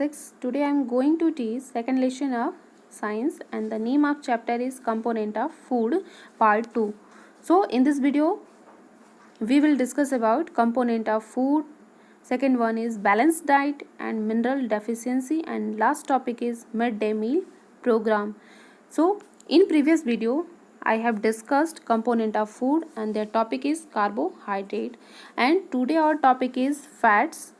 Alex. Today I am going to teach second lesson of science and the name of chapter is component of food part 2. So in this video we will discuss about component of food. Second one is balanced diet and mineral deficiency, and last topic is midday meal program. So in previous video I have discussed component of food and their topic is carbohydrate, and today our topic is fats.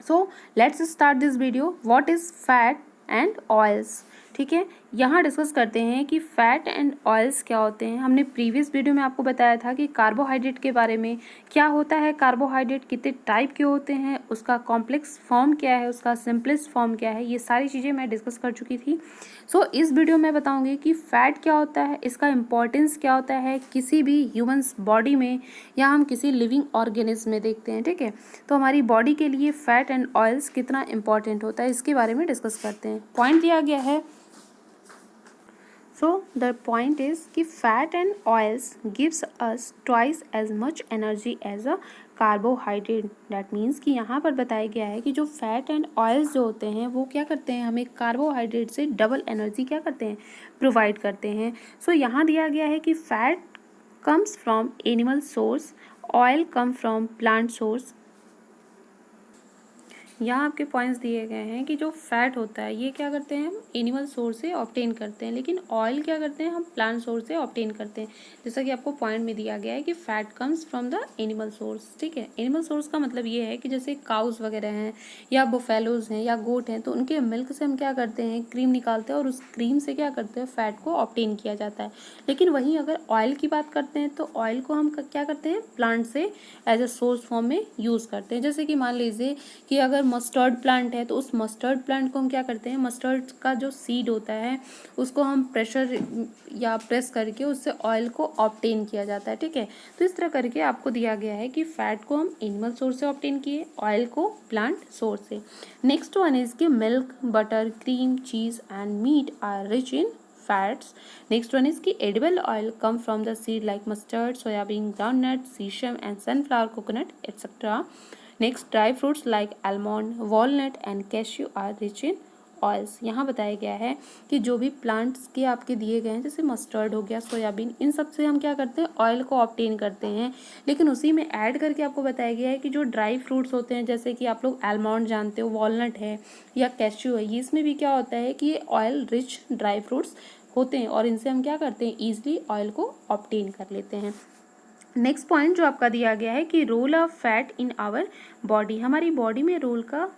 So let's start this video. What is fat and oils? ठीक है, यहाँ discuss करते हैं कि fat and oils क्या होते हैं. हमने प्रीवियस वीडियो में आपको बताया था कि कार्बोहाइड्रेट के बारे में, क्या होता है कार्बोहाइड्रेट, कितने टाइप के होते हैं, उसका कॉम्प्लेक्स फॉर्म क्या है, उसका सिंपलेस्ट फॉर्म क्या है, ये सारी चीज़ें मैं डिस्कस कर चुकी थी. सो इस वीडियो में बताऊंगी कि फैट क्या होता है, इसका इम्पोर्टेंस क्या होता है किसी भी ह्यूमन्स बॉडी में या हम किसी लिविंग ऑर्गेनिज्म में देखते हैं. ठीक है, तो हमारी बॉडी के लिए फैट एंड ऑयल्स कितना इंपॉर्टेंट होता है इसके बारे में डिस्कस करते हैं. पॉइंट दिया गया है. So the point is कि fat and oils gives us twice as much energy as a carbohydrate. That means कि यहाँ पर बताया गया है कि जो fat and oils जो होते हैं वो क्या करते हैं, हमें कार्बोहाइड्रेट से डबल एनर्जी क्या करते हैं, प्रोवाइड करते हैं. सो यहाँ दिया गया है कि fat comes from animal source, oil come from plant source. यहाँ आपके पॉइंट्स दिए गए हैं कि जो फैट होता है ये क्या करते हैं, हम एनिमल सोर्स से ऑब्टेन करते हैं, लेकिन ऑयल क्या करते हैं, हम प्लांट सोर्स से ऑब्टेन करते हैं. जैसा कि आपको पॉइंट में दिया गया है कि fat comes from the animal source. ठीक है, एनिमल सोर्स का मतलब ये है कि जैसे काउस वगैरह हैं या बुफेलोज हैं या गोट हैं, तो उनके मिल्क से हम क्या करते हैं, क्रीम निकालते हैं और उस क्रीम से क्या करते हैं, फैट को ऑब्टेन किया जाता है. लेकिन वहीं अगर ऑयल की बात करते हैं तो ऑयल को हम क्या करते हैं, प्लांट से एज अ सोर्स फॉर्म में यूज़ करते हैं. जैसे कि मान लीजिए कि अगर मस्टर्ड प्लांट है तो उस मस्टर्ड प्लांट को हम क्या करते हैं, मस्टर्ड का जो सीड होता है उसको हम प्रेशर या प्रेस करके उससे ऑयल को ऑब्टेन किया जाता है. ठीक है, तो इस तरह करके आपको दिया गया है कि फैट को हम एनिमल सोर्स से ऑब्टेन किए, ऑयल को प्लांट सोर्स से. नेक्स्ट वन इज कि milk, butter, cream, cheese and meat are rich in fats. Next one is कि edible oil come from the seed like mustard, soybean, groundnut, sesame and sunflower, coconut, etc. Next, dry fruits like almond, walnut and cashew are rich in oils. यहाँ बताया गया है कि जो भी plants के आपके दिए गए हैं जैसे मस्टर्ड हो गया, सोयाबीन, इन सब से हम क्या करते हैं, ऑयल को ऑब्टेन करते हैं. लेकिन उसी में ऐड करके आपको बताया गया है कि जो ड्राई फ्रूट्स होते हैं जैसे कि आप लोग आलमंड जानते हो, वॉलनट है या कैश्यू है, ये इसमें भी क्या होता है कि ये ऑयल रिच ड्राई फ्रूट्स होते हैं और इनसे हम क्या करते हैं, ईजिली ऑयल को ऑब्टेन कर लेते हैं. नेक्स्ट पॉइंट जो आपका दिया गया है कि role of fat in our body, हमारी बॉडी में रोल का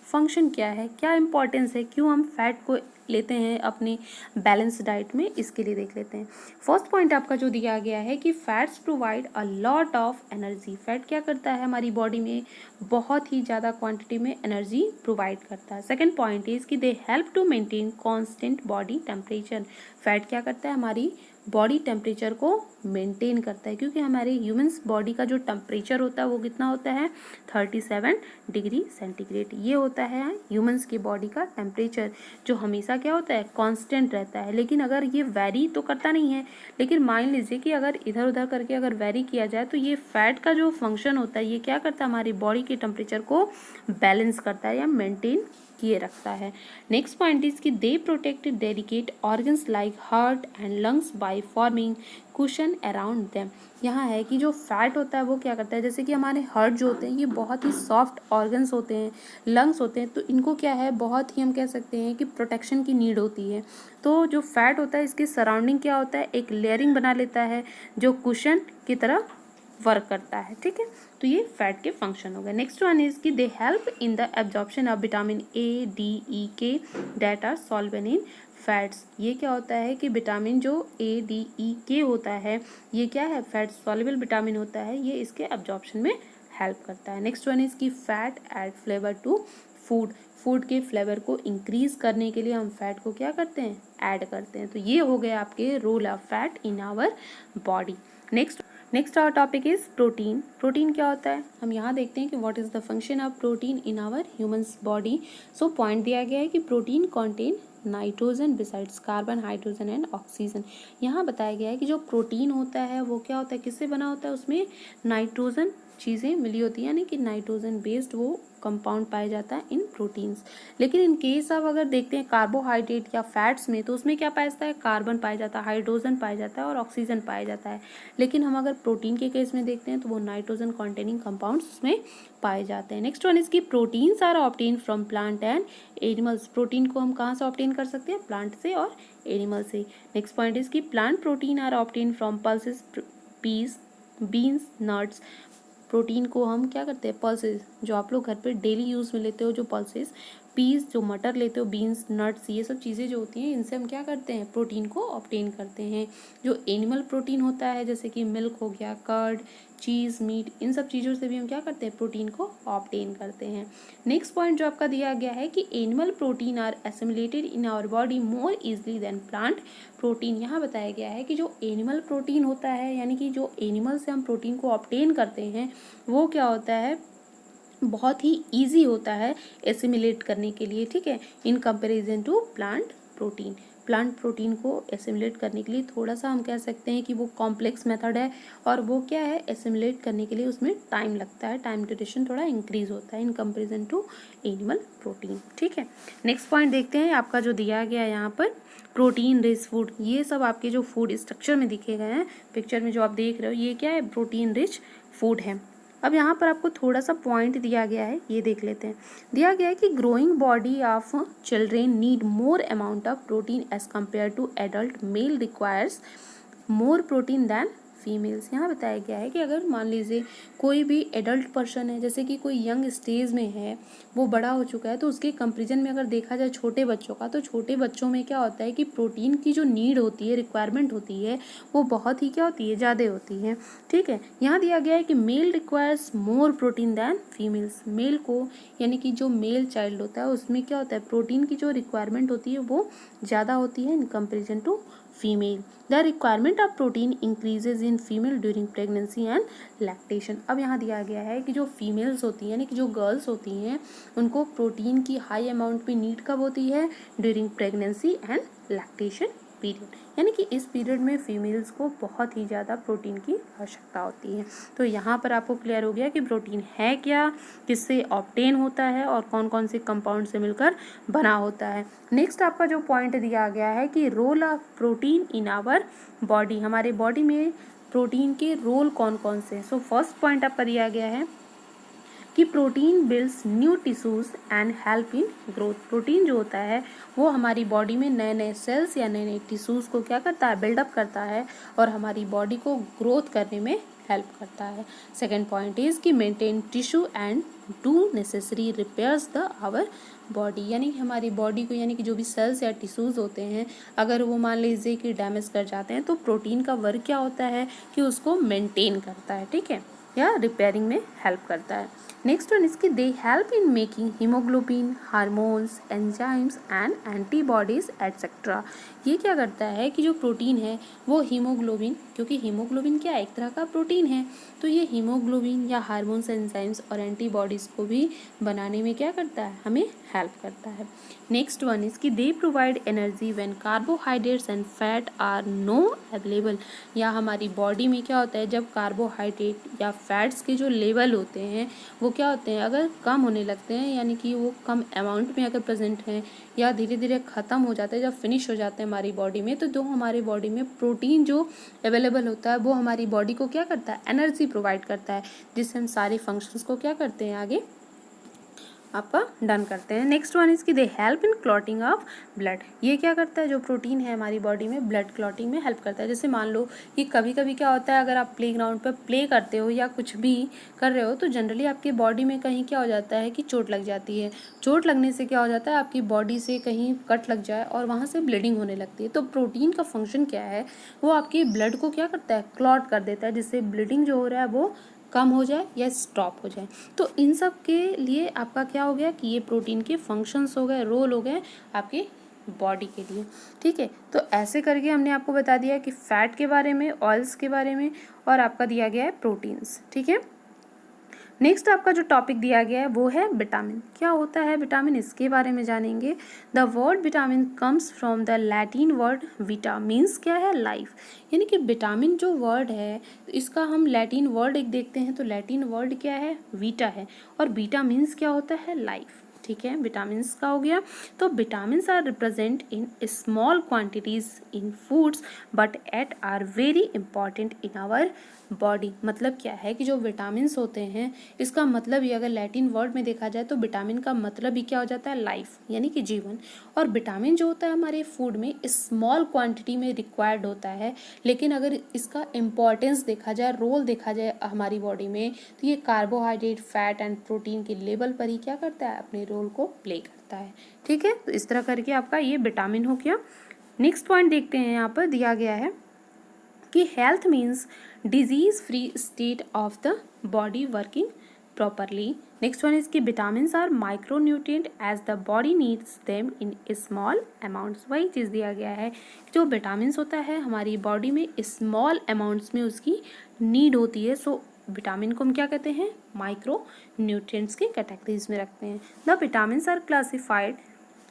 फंक्शन क्या है, क्या इंपॉर्टेंस है, क्यों हम फैट को लेते हैं अपनी बैलेंस डाइट में, इसके लिए देख लेते हैं. फर्स्ट पॉइंट आपका जो दिया गया है कि fats provide a lot of energy. Fat क्या करता है, हमारी बॉडी में बहुत ही ज़्यादा क्वांटिटी में एनर्जी प्रोवाइड करता है. सेकंड पॉइंट इज कि they help to maintain constant body temperature. Fat क्या करता है, हमारी बॉडी टेम्परेचर को मेंटेन करता है, क्योंकि हमारे ह्यूमन्स बॉडी का जो टेम्परेचर होता है वो कितना होता है, 37 डिग्री सेंटीग्रेड. ये होता है ह्यूमन्स की बॉडी का टेम्परेचर, जो हमेशा क्या होता है, कांस्टेंट रहता है. लेकिन अगर ये वेरी तो करता नहीं है, लेकिन मान लीजिए कि अगर इधर उधर करके अगर वेरी किया जाए तो ये फैट का जो फंक्शन होता है ये क्या करता है, हमारी बॉडी के टेम्परेचर को बैलेंस करता है या मेंटेन किए रखता है. नेक्स्ट पॉइंट इज कि they protect delicate organs like heart and lungs by forming cushion around them. यहाँ है कि जो फैट होता है वो क्या करता है, जैसे कि हमारे हार्ट जो होते हैं ये बहुत ही सॉफ्ट ऑर्गन्स होते हैं, लंग्स होते हैं, तो इनको क्या है, बहुत ही हम कह सकते हैं कि प्रोटेक्शन की नीड होती है. तो जो फैट होता है इसके सराउंडिंग क्या होता है, एक लेयरिंग बना लेता है जो कुशन की तरह वर्क करता है. ठीक है, तो ये फैट के फंक्शन हो गए. नेक्स्ट वन इज कि they help in the absorption of vitamin A, D, E, K that are solvable in fats. ये क्या होता है कि विटामिन जो ए, डी, ई, के होता है ये क्या है, फैट सॉल्वेबल विटामिन होता है, ये इसके एब्जॉर्प्शन में हेल्प करता है. नेक्स्ट वन इज कि fat add flavour to food. Food के फ्लेवर को इंक्रीज करने के लिए हम फैट को क्या करते हैं, ऐड करते हैं. तो ये हो गए आपके role of fat in our body. Next our topic is protein. Protein क्या होता है, हम यहाँ देखते हैं कि what is the function of protein in our humans body. So point दिया गया है कि protein contain nitrogen besides carbon, hydrogen and oxygen. यहाँ बताया गया है कि जो प्रोटीन होता है वो क्या होता है, किससे बना होता है, उसमें नाइट्रोजन चीज़ें मिली होती है, यानी कि नाइट्रोजन बेस्ड वो कंपाउंड पाया जाता है इन प्रोटीन्स। लेकिन इन केस आप अगर देखते हैं कार्बोहाइड्रेट या फैट्स में, तो उसमें क्या पाया जाता है, कार्बन पाया जाता है, हाइड्रोजन पाया जाता है और ऑक्सीजन पाया जाता है। लेकिन हम अगर प्रोटीन के केस में देखते हैं तो वो नाइट्रोजन कॉन्टेनिंग कंपाउंड्स उसमें पाए जाते हैं। नेक्स्ट वन इसकी proteins are obtain from plant and animals. Protein को हम कहाँ से ऑब्टेन कर सकते हैं, प्लांट से और एनिमल से। नेक्स्ट पॉइंट इसकी plant protein are obtain from pulses, peas, beans, nuts. Protein को हम क्या करते हैं, पल्सेस जो आप लोग घर पे डेली यूज़ में लेते हो, जो पल्सेस, पीस जो मटर लेते हो, बीन्स, नट्स, ये सब चीज़ें जो होती हैं इनसे हम क्या करते हैं, प्रोटीन को ऑब्टेन करते हैं। जो एनिमल प्रोटीन होता है जैसे कि मिल्क हो गया, कर्ड, चीज़, मीट, इन सब चीज़ों से भी हम क्या करते हैं, प्रोटीन को ऑब्टेन करते हैं। नेक्स्ट पॉइंट जो आपका दिया गया है कि animal protein are assimilated in our body more easily than plant protein. यहाँ बताया गया है कि जो एनिमल प्रोटीन होता है, यानी कि जो एनिमल से हम प्रोटीन को ऑब्टेन करते हैं, वो क्या होता है, बहुत ही ईजी होता है एसिमिलेट करने के लिए, ठीक है, in comparison to plant protein. Plant protein को एसिमिलेट करने के लिए थोड़ा सा हम कह सकते हैं कि वो कॉम्प्लेक्स मेथड है, और वो क्या है, एसिमिलेट करने के लिए उसमें टाइम लगता है, टाइम ड्यूरेशन थोड़ा इंक्रीज होता है in comparison to animal protein, ठीक है। नेक्स्ट पॉइंट देखते हैं आपका जो दिया गया है यहाँ पर, प्रोटीन रिच फूड। ये सब आपके जो फूड स्ट्रक्चर में दिखे गए हैं, पिक्चर में जो आप देख रहे हो, ये क्या है, प्रोटीन रिच फूड है। अब यहाँ पर आपको थोड़ा सा पॉइंट दिया गया है, ये देख लेते हैं। दिया गया है कि growing body of children need more amount of protein as compare to adult, male requires more protein than females. यहाँ बताया गया है कि अगर मान लीजिए कोई भी एडल्ट पर्सन है, जैसे कि कोई यंग स्टेज में है, वो बड़ा हो चुका है, तो उसके कंपेरिजन में अगर देखा जाए छोटे बच्चों का, तो छोटे बच्चों में क्या होता है कि प्रोटीन की जो नीड होती है, रिक्वायरमेंट होती है, वो बहुत ही क्या होती है, ज़्यादा होती है, ठीक है। यहाँ दिया गया है कि male requires more protein than females. Male को, यानी कि जो मेल चाइल्ड होता है, उसमें क्या होता है, प्रोटीन की जो रिक्वायरमेंट होती है वो ज़्यादा होती है in comparison to female. The requirement of protein increases in female during pregnancy and lactation. अब यहाँ दिया गया है कि जो फीमेल्स होती हैं, यानी कि जो गर्ल्स होती हैं, उनको प्रोटीन की हाई अमाउंट में नीड कब होती है, during pregnancy and lactation period, यानी कि इस पीरियड में फीमेल्स को बहुत ही ज़्यादा प्रोटीन की आवश्यकता होती है। तो यहाँ पर आपको क्लियर हो गया कि प्रोटीन है क्या, किससे ऑब्टेन होता है और कौन कौन से कंपाउंड से मिलकर बना होता है। नेक्स्ट आपका जो पॉइंट दिया गया है कि role of protein in our body, हमारे बॉडी में प्रोटीन के रोल कौन कौन से। सो फर्स्ट पॉइंट आपका दिया गया है कि protein builds new tissues and help in growth. Protein जो होता है वो हमारी बॉडी में नए नए सेल्स या नए नए टिश्यूज को क्या करता है, बिल्डअप करता है, और हमारी बॉडी को ग्रोथ करने में हेल्प करता है। सेकेंड पॉइंट इज कि maintain tissue and do necessary repairs the our body, यानी कि हमारी बॉडी को, यानी कि जो भी सेल्स या टिश्यूज होते हैं, अगर वो मान लीजिए कि डैमेज कर जाते हैं, तो प्रोटीन का वर्क क्या होता है कि उसको मेंटेन करता है, ठीक है, या रिपेयरिंग में हेल्प करता है। नेक्स्ट वन इसकी दे help in making haemoglobin, hormones, enzymes and antibodies etcetera. ये क्या करता है कि जो प्रोटीन है वो हीमोग्लोबिन, क्योंकि हीमोग्लोबिन क्या एक तरह का प्रोटीन है, तो ये हीमोग्लोबिन या हार्मोन्स, एंजाइम्स और एंटीबॉडीज़ को भी बनाने में क्या करता है, हमें हेल्प करता है। नेक्स्ट वन इसकी they provide energy when carbohydrates and fat are no available. या हमारी बॉडी में क्या होता है, जब कार्बोहाइड्रेट या फैट्स के जो लेवल होते हैं वो क्या होते हैं, अगर कम होने लगते हैं, यानी कि वो कम अमाउंट में अगर प्रेजेंट हैं या धीरे धीरे ख़त्म हो जाते हैं, जब फिनिश हो जाते हैं हमारी बॉडी में, तो जो हमारे बॉडी में प्रोटीन जो अवेलेबल होता है वो हमारी बॉडी को क्या करता है, एनर्जी प्रोवाइड करता है, जिससे हम सारे फंक्शंस को क्या करते हैं, आगे आपका डन करते हैं। नेक्स्ट वन इसकी दे help in clotting of blood. ये क्या करता है, जो प्रोटीन है हमारी बॉडी में ब्लड क्लॉटिंग में हेल्प करता है। जैसे मान लो कि कभी कभी क्या होता है, अगर आप प्ले ग्राउंड पर प्ले करते हो या कुछ भी कर रहे हो, तो जनरली आपकी बॉडी में कहीं क्या हो जाता है कि चोट लग जाती है। चोट लगने से क्या हो जाता है, आपकी बॉडी से कहीं कट लग जाए और वहाँ से ब्लीडिंग होने लगती है। तो प्रोटीन का फंक्शन क्या है, वो आपकी ब्लड को क्या करता है, क्लॉट कर देता है, जिससे ब्लीडिंग जो हो रहा है वो कम हो जाए या स्टॉप हो जाए। तो इन सब के लिए आपका क्या हो गया कि ये प्रोटीन के फंक्शंस हो गए, रोल हो गए आपके बॉडी के लिए, ठीक है। तो ऐसे करके हमने आपको बता दिया कि फैट के बारे में, ऑयल्स के बारे में, और आपका दिया गया है प्रोटीन्स, ठीक है। नेक्स्ट आपका जो टॉपिक दिया गया है वो है विटामिन। क्या होता है विटामिन, इसके बारे में जानेंगे। The word vitamin comes from the Latin word Vita, means क्या है, लाइफ। यानी कि विटामिन जो वर्ड है इसका हम लैटिन वर्ड एक देखते हैं, तो लैटिन वर्ड क्या है, वीटा है, और बीटा मीन्स क्या होता है, लाइफ। ठीक है, विटामिन का हो गया। तो vitamin are represent in small quantities in foods but at are very important in our body. मतलब क्या है कि जो विटामिन होते हैं इसका मतलब ये अगर लैटिन वर्ड में देखा जाए तो विटामिन का मतलब ही क्या हो जाता है, लाइफ, यानी कि जीवन। और विटामिन जो होता है हमारे फूड में स्मॉल क्वांटिटी में रिक्वायर्ड होता है, लेकिन अगर इसका इम्पॉर्टेंस देखा जाए, रोल देखा जाए हमारी बॉडी में, तो ये कार्बोहाइड्रेट, फैट एंड प्रोटीन के लेवल पर ही क्या करता है, अपने रोल को प्ले करता है। ठीक है, तो इस तरह करके आपका ये विटामिन हो गया। नेक्स्ट पॉइंट देखते हैं, यहाँ पर दिया गया है कि health means disease free state of the body working properly. Next one is कि vitamins are micronutrient as the body needs them in small amounts. वही चीज़ दिया गया है, जो विटामिन्स होता है हमारी बॉडी में स्मॉल अमाउंट्स में उसकी नीड होती है। सो विटामिन को हम क्या कहते हैं, माइक्रो न्यूट्रिएंट्स की कैटेगरीज में रखते हैं। The vitamins are classified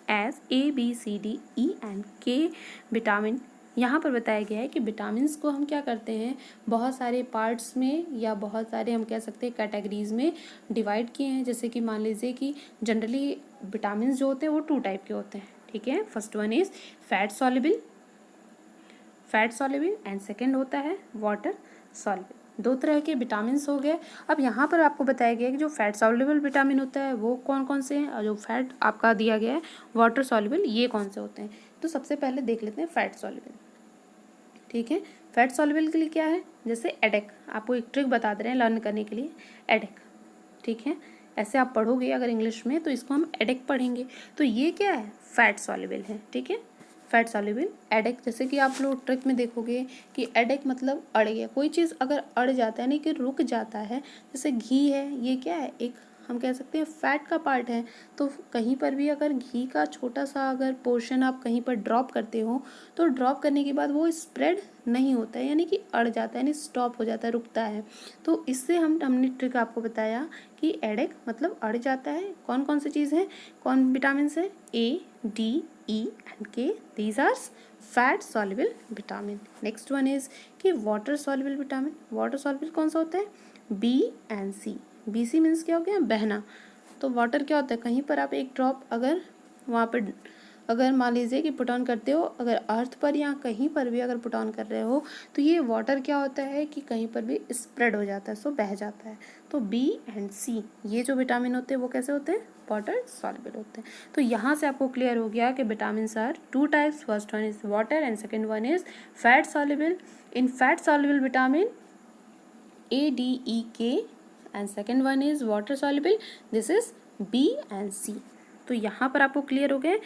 as A, B, C, D, E and K vitamin. यहाँ पर बताया गया है कि विटामिन्स को हम क्या करते हैं, बहुत सारे पार्ट्स में या बहुत सारे हम कह सकते हैं कैटेगरीज में डिवाइड किए हैं। जैसे कि मान लीजिए कि जनरली विटामिन्स जो होते हैं वो 2 टाइप के होते हैं। ठीक है, first one is fat soluble and second होता है वाटर सॉल्युबल। 2 तरह के विटामिन्स हो गए। अब यहाँ पर आपको बताया गया है कि जो फैट सॉल्युबल विटामिन होता है वो कौन कौन से हैं, और जो फैट आपका दिया गया है वाटर सॉल्युबल, ये कौन से होते हैं। तो सबसे पहले देख लेते हैं फैट सॉल्युबल। ठीक है, फैट सॉल्युबल के लिए क्या है, जैसे एडेक, आपको एक ट्रिक बता दे रहे हैं लर्न करने के लिए, एडेक। ठीक है, ऐसे आप पढ़ोगे अगर इंग्लिश में तो इसको हम एडेक पढ़ेंगे। तो ये क्या है, फैट सॉल्युबल है। ठीक है, फैट सॉल्युबल एडेक। जैसे कि आप लोग ट्रिक में देखोगे कि एडेक मतलब अड़ गया, कोई चीज़ अगर अड़ जाता है यानी कि रुक जाता है, जैसे घी है, ये क्या है, एक हम कह सकते हैं फैट का पार्ट है। तो कहीं पर भी अगर घी का छोटा सा अगर पोर्शन आप कहीं पर ड्रॉप करते हो तो ड्रॉप करने के बाद वो स्प्रेड नहीं होता है, यानी कि अड़ जाता है, यानी स्टॉप हो जाता है, रुकता है। तो इससे हमने ट्रिक आपको बताया कि एडेक मतलब अड़ जाता है। कौन कौन सी चीज़ है, कौन विटामिन है, A, D, E and K, these are fat soluble vitamin. Next one is कि water soluble vitamin. water soluble कौन सा होता है, B and C. BC means क्या हो गया, बहना। तो वाटर क्या होता है, कहीं पर आप एक ड्रॉप अगर वहाँ पर अगर मान लीजिए कि पुट ऑन करते हो, अगर अर्थ पर या कहीं पर भी अगर पुट ऑन कर रहे हो, तो ये वाटर क्या होता है कि कहीं पर भी स्प्रेड हो जाता है, सो बह जाता है। तो B and C ये जो विटामिन होते हैं वो कैसे होते हैं, वाटर सॉल्युबल होते हैं। तो यहाँ से आपको क्लियर हो गया कि vitamin are 2 types, first one is water and second one is fat soluble. In fat soluble vitamin A, D, E, K and second one is water soluble, this is B and C। तो यहाँ पर आपको clear हो गए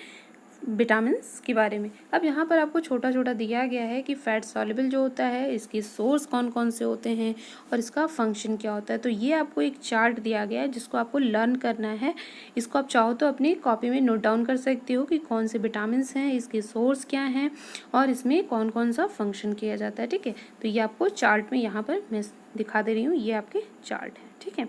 vitamins के बारे में। अब यहाँ पर आपको छोटा छोटा दिया गया है कि फैट सॉल्युबल जो होता है इसके सोर्स कौन कौन से होते हैं और इसका फंक्शन क्या होता है। तो ये आपको एक चार्ट दिया गया है जिसको आपको लर्न करना है। इसको आप चाहो तो अपनी कॉपी में नोट डाउन कर सकते हो कि कौन से विटामिन्स हैं, इसके सोर्स क्या हैं और इसमें कौन कौन सा फंक्शन किया जाता है। ठीक है, तो ये आपको चार्ट में यहाँ पर मैं दिखा दे रही हूँ, ये आपके चार्ट है। ठीक है,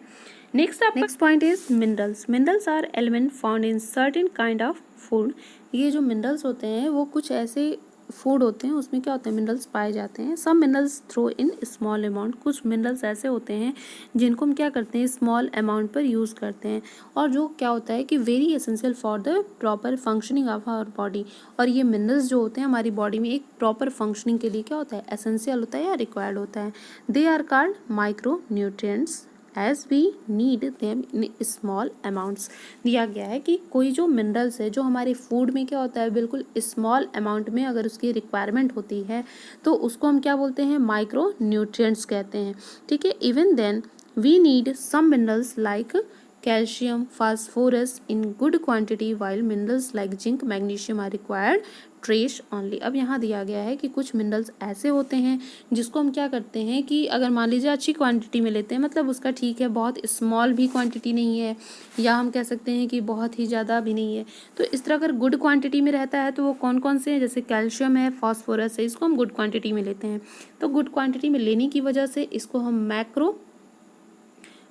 next point is minerals. Minerals are element found in certain kind of food. ये जो मिनरल्स होते हैं वो कुछ ऐसे फूड होते हैं उसमें क्या होते हैं, मिनरल्स पाए जाते हैं। Some minerals throw in small amount, कुछ मिनरल्स ऐसे होते हैं जिनको हम क्या करते हैं, स्मॉल अमाउंट पर यूज़ करते हैं, और जो क्या होता है कि very essential for the proper functioning of our body. और ये मिनरल्स जो होते हैं हमारी बॉडी में एक प्रॉपर फंक्शनिंग के लिए क्या होता है, एसेंशियल होता है या रिक्वायर्ड होता है। They are called micro nutrients as we need them in small amounts. दिया गया है कि कोई जो मिनरल्स है जो हमारे फूड में क्या होता है, बिल्कुल स्मॉल अमाउंट में अगर उसकी रिक्वायरमेंट होती है तो उसको हम क्या बोलते हैं, माइक्रो न्यूट्रिएंट्स कहते हैं। ठीक है, even then we need some minerals like calcium, phosphorus in good quantity, while minerals like zinc, magnesium are required trace only. अब यहाँ दिया गया है कि कुछ मिनरल्स ऐसे होते हैं जिसको हम क्या करते हैं कि अगर मान लीजिए अच्छी क्वांटिटी में लेते हैं, मतलब उसका ठीक है, बहुत स्मॉल भी क्वांटिटी नहीं है या हम कह सकते हैं कि बहुत ही ज़्यादा भी नहीं है, तो इस तरह अगर गुड क्वांटिटी में रहता है तो वो कौन कौन से हैं, जैसे कैल्शियम है, फास्फोरस है, इसको हम गुड क्वांटिटी में लेते हैं। तो गुड क्वांटिटी में लेने की वजह से इसको हम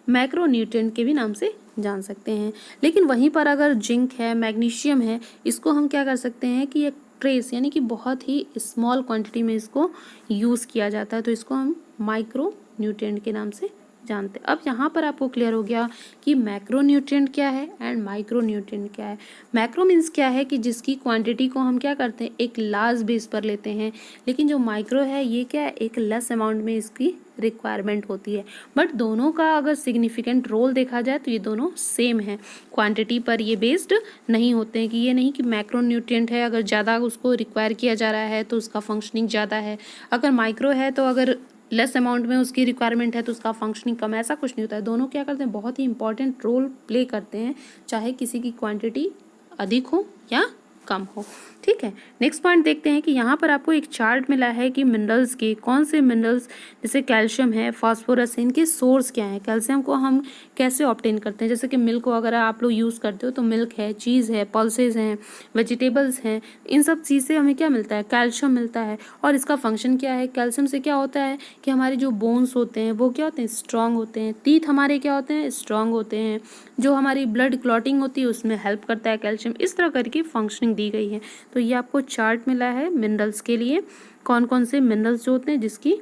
मैक्रोन्यूट्रिएंट के भी नाम से जान सकते हैं। लेकिन वहीं पर अगर जिंक है, मैग्नीशियम है, इसको हम क्या कर सकते हैं कि एक ट्रेस यानी कि बहुत ही स्मॉल क्वांटिटी में इसको यूज़ किया जाता है, तो इसको हम माइक्रो न्यूट्रिएंट के नाम से जानते हैं। अब यहाँ पर आपको क्लियर हो गया कि मैक्रोन्यूट्रिएंट क्या है एंड माइक्रोन्यूट्रिएंट क्या है। मैक्रो मीन्स क्या है कि जिसकी क्वांटिटी को हम क्या करते हैं, एक लार्ज बेस पर लेते हैं, लेकिन जो माइक्रो है ये क्या है, एक लेस अमाउंट में इसकी रिक्वायरमेंट होती है। बट दोनों का अगर सिग्निफिकेंट रोल देखा जाए तो ये दोनों सेम है, क्वांटिटी पर ये बेस्ड नहीं होते हैं कि ये नहीं कि मैक्रोन्यूट्रिएंट है अगर ज़्यादा उसको रिक्वायर किया जा रहा है तो उसका फंक्शनिंग ज़्यादा है, अगर माइक्रो है तो अगर लेस अमाउंट में उसकी रिक्वायरमेंट है तो उसका फंक्शनिंग कम, ऐसा कुछ नहीं होता है। दोनों क्या करते हैं, बहुत ही इंपॉर्टेंट रोल प्ले करते हैं, चाहे किसी की क्वांटिटी अधिक हो या कम हो। ठीक है, नेक्स्ट पॉइंट देखते हैं कि यहाँ पर आपको एक चार्ट मिला है कि मिनरल्स के कौन से मिनरल्स जैसे कैल्शियम है, फास्फोरस है, इनके सोर्स क्या है, कैल्शियम को हम कैसे ऑब्टेन करते हैं। जैसे कि मिल्क को अगर आप लोग यूज़ करते हो तो मिल्क है, चीज़ है, पल्सेस हैं, वेजिटेबल्स हैं, इन सब चीज़ से हमें क्या मिलता है, कैल्शियम मिलता है। और इसका फंक्शन क्या है, कैल्शियम से क्या होता है कि हमारे जो बोन्स होते हैं वो क्या होते हैं, स्ट्रांग होते हैं, टीथ हमारे क्या होते हैं, स्ट्रांग होते हैं, जो हमारी ब्लड क्लॉटिंग होती है उसमें हेल्प करता है कैल्शियम। इस तरह करके फंक्शनिंग दी गई है। तो ये आपको चार्ट मिला है मिनरल्स के लिए, कौन कौन से मिनरल्स जो होते हैं जिसकी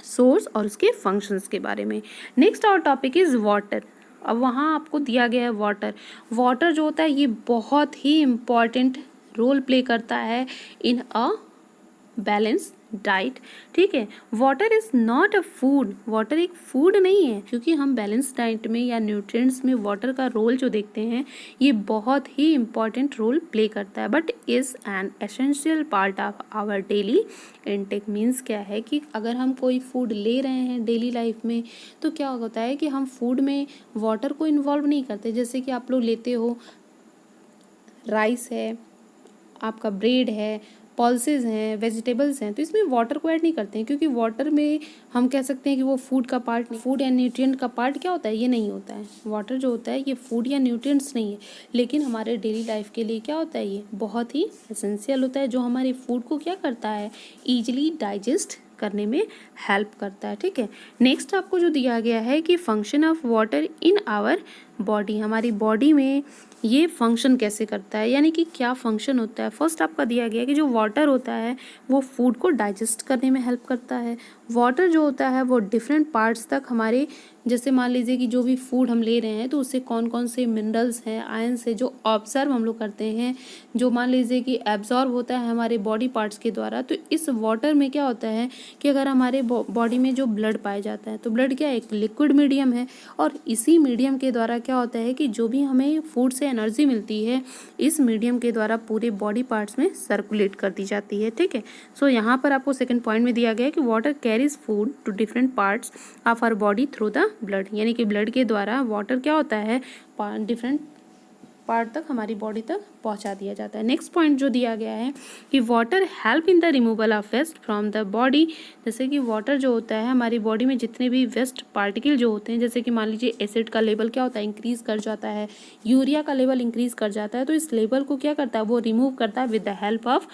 सोर्स और उसके फंक्शंस के बारे में। Next our topic is water. अब वहाँ आपको दिया गया है वाटर। वाटर जो होता है ये बहुत ही इम्पॉर्टेंट रोल प्ले करता है इन अ बैलेंस डाइट। ठीक है, water is not a food, water एक फूड नहीं है, क्योंकि हम बैलेंस डाइट में या न्यूट्रिएंट्स में वाटर का रोल जो देखते हैं ये बहुत ही इंपॉर्टेंट रोल प्ले करता है, but is an essential part of our daily intake. Means क्या है कि अगर हम कोई फूड ले रहे हैं डेली लाइफ में तो क्या होता है कि हम फूड में वाटर को इन्वॉल्व नहीं करते। जैसे कि आप लोग लेते हो राइस है, आपका ब्रेड है, पल्सेस हैं, वेजिटेबल्स हैं, तो इसमें वाटर को ऐड नहीं करते हैं, क्योंकि वाटर में हम कह सकते हैं कि वो फूड का पार्ट, फूड या न्यूट्रिएंट का पार्ट क्या होता है, ये नहीं होता है। वाटर जो होता है ये फूड या न्यूट्रिएंट्स नहीं है, लेकिन हमारे डेली लाइफ के लिए क्या होता है, ये बहुत ही एसेंशियल होता है, जो हमारे फूड को क्या करता है, ईजिली डाइजेस्ट करने में हेल्प करता है। ठीक है, नेक्स्ट आपको जो दिया गया है कि function of water in our body, हमारी बॉडी में ये फंक्शन कैसे करता है, यानी कि क्या फंक्शन होता है। फर्स्ट आपका दिया गया है कि जो वाटर होता है वो फूड को डाइजेस्ट करने में हेल्प करता है। वाटर जो होता है वो डिफरेंट पार्ट्स तक हमारे, जैसे मान लीजिए कि जो भी फूड हम ले रहे हैं तो उससे कौन कौन से मिनरल्स हैं, आयंस है जो ऑब्जर्व हम लोग करते हैं, जो मान लीजिए कि एब्जॉर्ब होता है हमारे बॉडी पार्ट्स के द्वारा। तो इस वाटर में क्या होता है कि अगर हमारे बॉडी में जो ब्लड पाया जाता है, तो ब्लड क्या एक लिक्विड मीडियम है, और इसी मीडियम के द्वारा क्या होता है कि जो भी हमें फूड से एनर्जी मिलती है इस मीडियम के द्वारा पूरे बॉडी पार्ट्स में सर्कुलेट कर दी जाती है। ठीक है, सो यहाँ पर आपको सेकंड पॉइंट में दिया गया है कि water carries food to different parts of our body through the blood, यानी कि ब्लड के द्वारा वाटर क्या होता है डिफरेंट पार्ट तक हमारी बॉडी तक पहुंचा दिया जाता है। नेक्स्ट पॉइंट जो दिया गया है कि water help in the removal of waste from the body, जैसे कि वाटर जो होता है हमारी बॉडी में जितने भी वेस्ट पार्टिकल जो होते हैं, जैसे कि मान लीजिए एसिड का लेवल क्या होता है, इंक्रीज कर जाता है, यूरिया का लेवल इंक्रीज कर जाता है, तो इस लेवल को क्या करता है, वो रिमूव करता है with the help of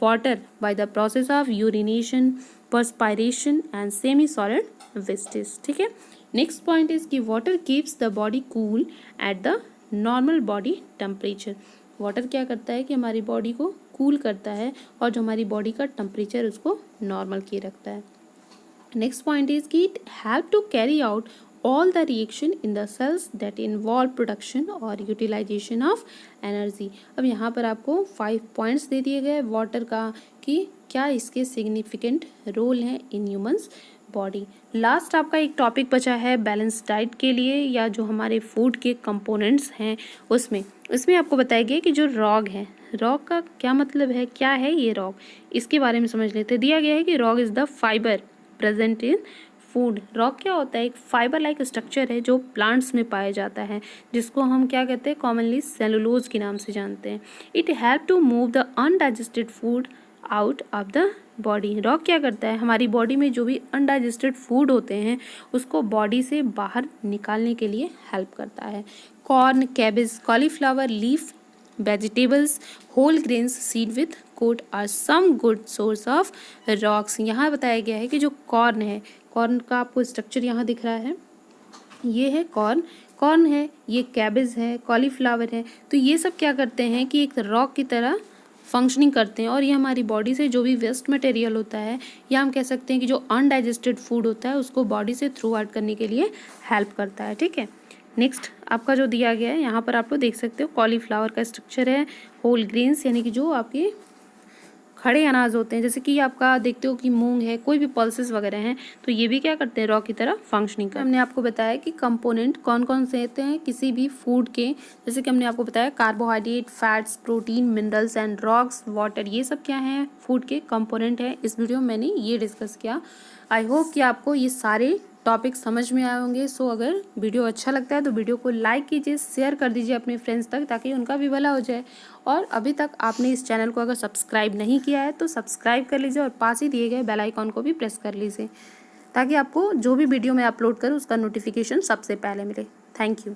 water by the process of urination, perspiration and semi solid wastage. ठीक है, नेक्स्ट पॉइंट इज कि water keeps the body cool at the normal body temperature. Water क्या करता है कि हमारी बॉडी को कूल करता है और जो हमारी बॉडी का टेम्परेचर उसको नॉर्मल किए रखता है। नेक्स्ट पॉइंट इज कि it help to carry out all the reaction in the cells that involve production और utilization of energy। अब यहाँ पर आपको 5 पॉइंट्स दे दिए गए वाटर का कि क्या इसके सिग्निफिकेंट रोल हैं इन ह्यूमंस बॉडी। लास्ट आपका एक टॉपिक बचा है बैलेंस डाइट के लिए, या जो हमारे फूड के कंपोनेंट्स हैं उसमें आपको बताया गया कि जो रॉग है, रॉग का क्या मतलब है, क्या है ये रॉग, इसके बारे में समझ लेते हैं। दिया गया है कि roughage is the fibre present in food. Roughage क्या होता है, एक फाइबर लाइक स्ट्रक्चर है जो प्लांट्स में पाया जाता है, जिसको हम क्या कहते हैं, कॉमनली सेलुलोज के नाम से जानते हैं। It help to move the undigested food out of the body. Roughage क्या करता है, हमारी बॉडी में जो भी अनडाइजेस्टेड फूड होते हैं उसको बॉडी से बाहर निकालने के लिए हेल्प करता है। Corn, cabbage, cauliflower, leaf vegetables, whole grains, seed with coat are some good source of roughages. यहाँ बताया गया है कि जो कॉर्न है, कॉर्न का आपको स्ट्रक्चर यहाँ दिख रहा है, ये है कॉर्न, कॉर्न है, ये कैबेज है, कॉलीफ्लावर है। तो ये सब क्या करते हैं कि एक रॉक की तरह फंक्शनिंग करते हैं और ये हमारी बॉडी से जो भी वेस्ट मटेरियल होता है या हम कह सकते हैं कि जो अनडाइजेस्टेड फूड होता है उसको बॉडी से थ्रू आउट करने के लिए हेल्प करता है। ठीक है, नेक्स्ट आपका जो दिया गया है यहाँ पर आप लोग देख सकते हो कॉलीफ्लावर का स्ट्रक्चर है, होल ग्रेन्स यानी कि जो आपके खड़े अनाज होते हैं, जैसे कि आपका देखते हो कि मूंग है, कोई भी पल्सेस वगैरह हैं, तो ये भी क्या करते हैं, रॉ की तरह फंक्शनिंग करते हैं। हमने आपको बताया कि कंपोनेंट कौन कौन से होते हैं किसी भी फूड के, जैसे कि हमने आपको बताया carbohydrate, fats, protein, minerals and rocks, water, ये सब क्या हैं, फूड के कंपोनेंट है। इस वीडियो में मैंने ये डिस्कस किया। आई होप कि आपको ये सारे टॉपिक समझ में आए होंगे। सो अगर वीडियो अच्छा लगता है तो वीडियो को लाइक कीजिए, शेयर कर दीजिए अपने फ्रेंड्स तक ताकि उनका भी भला हो जाए। और अभी तक आपने इस चैनल को अगर सब्सक्राइब नहीं किया है तो सब्सक्राइब कर लीजिए और पास ही दिए गए बेल आइकॉन को भी प्रेस कर लीजिए ताकि आपको जो भी वीडियो मैं अपलोड करूँ उसका नोटिफिकेशन सबसे पहले मिले। Thank you.